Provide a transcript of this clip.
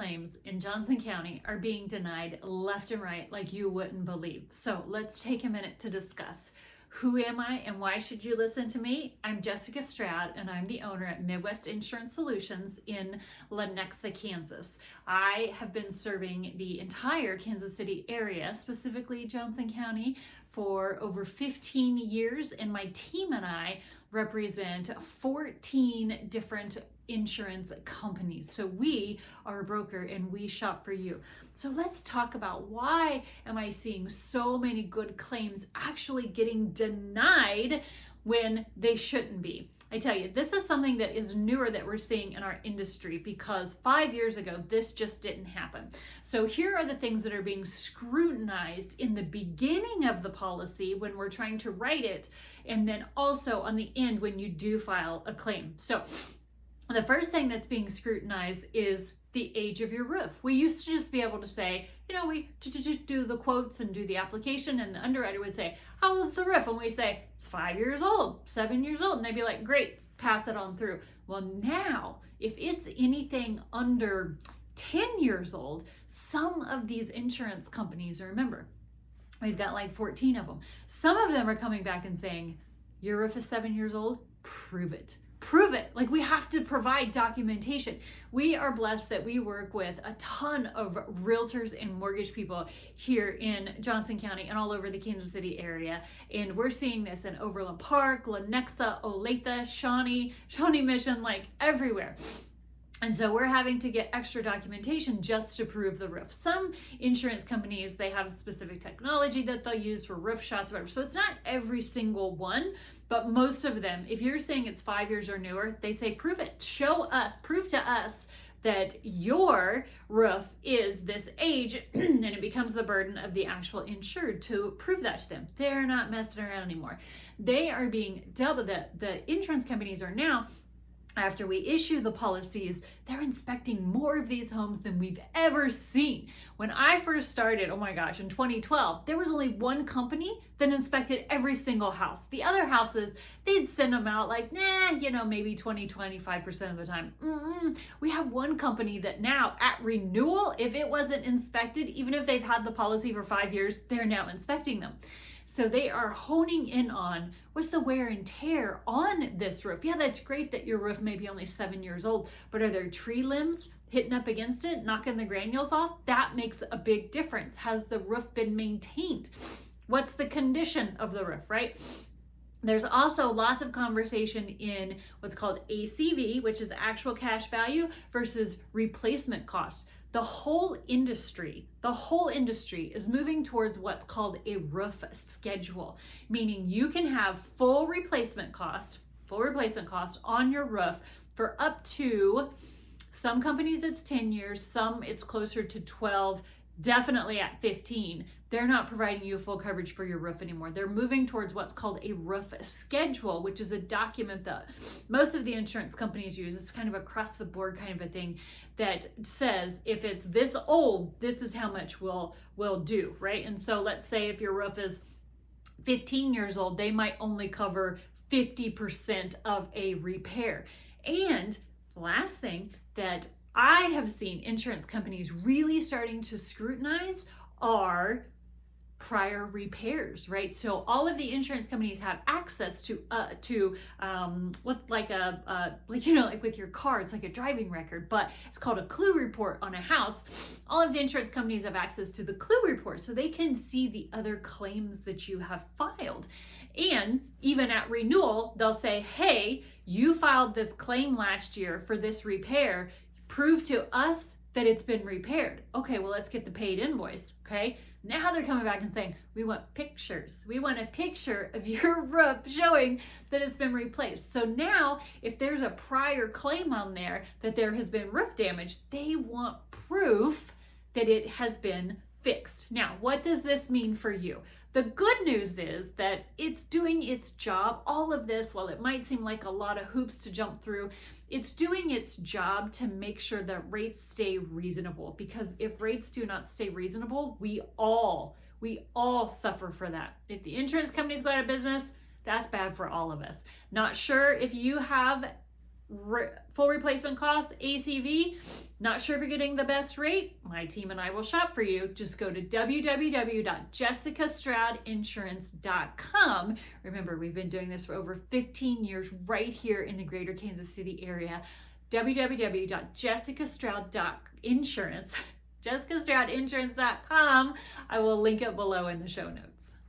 claims in Johnson County are being denied left and right like you wouldn't believe. So let's take a minute to discuss. Who am I and why should you listen to me? I'm Jessica Stroud and I'm the owner at Midwest Insurance Solutions in Lenexa, Kansas. I have been serving the entire Kansas City area, specifically Johnson County, for over 15 years, and my team and I represent 14 different insurance companies. So we are a broker and we shop for you. So let's talk about why am I seeing so many good claims actually getting denied when they shouldn't be. I tell you, this is something that is newer that we're seeing in our industry because 5 years ago, this just didn't happen. So here are the things that are being scrutinized in the beginning of the policy when we're trying to write it, and then also on the end when you do file a claim. So the first thing that's being scrutinized is the age of your roof. We used to just be able to say, we do the quotes and do the application, and the underwriter would say, how old is the roof? And we say, it's 5 years old, 7 years old. And they'd be like, great, pass it on through. Well, now, if it's anything under 10 years old, some of these insurance companies, remember, we've got like 14 of them. Some of them are coming back and saying, your roof is 7 years old, prove it. Prove it. Like, we have to provide documentation. We are blessed that we work with a ton of realtors and mortgage people here in Johnson County and all over the Kansas City area. And we're seeing this in Overland Park, Lenexa, Olathe, Shawnee Mission, like everywhere. And so we're having to get extra documentation just to prove the roof. Some insurance companies, they have specific technology that they'll use for roof shots, whatever. So it's not every single one, but most of them, if you're saying it's 5 years or newer, they say, prove it, show us, prove to us that your roof is this age, and it becomes the burden of the actual insured to prove that to them. They're not messing around anymore. They are being doubled. The insurance companies are now, after we issue the policies, they're inspecting more of these homes than we've ever seen. When I first started, oh my gosh, in 2012, there was only one company that inspected every single house. The other houses, they'd send them out like, maybe 25% of the time. We have one company that now at renewal, if it wasn't inspected, even if they've had the policy for 5 years, they're now inspecting them. So they are honing in on what's the wear and tear on this roof. Yeah, that's great that your roof may be only 7 years old, but are there tree limbs hitting up against it, knocking the granules off? That makes a big difference. Has the roof been maintained? What's the condition of the roof, right? There's also lots of conversation in what's called ACV, which is actual cash value versus replacement cost. The whole industry is moving towards what's called a roof schedule, meaning you can have full replacement cost on your roof for up to, some companies it's 10 years, some it's closer to 12, definitely at 15. They're not providing you full coverage for your roof anymore. They're moving towards what's called a roof schedule, which is a document that most of the insurance companies use. It's kind of across the board kind of a thing that says if it's this old, this is how much we'll do, right? And so let's say if your roof is 15 years old, they might only cover 50% of a repair. And last thing that I have seen insurance companies really starting to scrutinize are prior repairs, right? So all of the insurance companies have access to like with your car, it's like a driving record, but it's called a clue report on a house. All of the insurance companies have access to the clue report, so they can see the other claims that you have filed. And even at renewal, they'll say, hey, you filed this claim last year for this repair. Prove to us that it's been repaired. Okay, well, let's get the paid invoice, okay? Now they're coming back and saying, we want pictures. We want a picture of your roof showing that it's been replaced. So now, if there's a prior claim on there that there has been roof damage, they want proof that it has been fixed. Now, what does this mean for you? The good news is that it's doing its job. All of this, while it might seem like a lot of hoops to jump through, it's doing its job to make sure that rates stay reasonable, because if rates do not stay reasonable, we all suffer for that. If the insurance companies go out of business, that's bad for all of us. Not sure if you have full replacement cost, ACV. Not sure if you're getting the best rate? My team and I will shop for you. Just go to www.jessicastroudinsurance.com. Remember, we've been doing this for over 15 years right here in the greater Kansas City area. www.jessicastroud.insurance. jessicastroudinsurance.com. I will link it below in the show notes.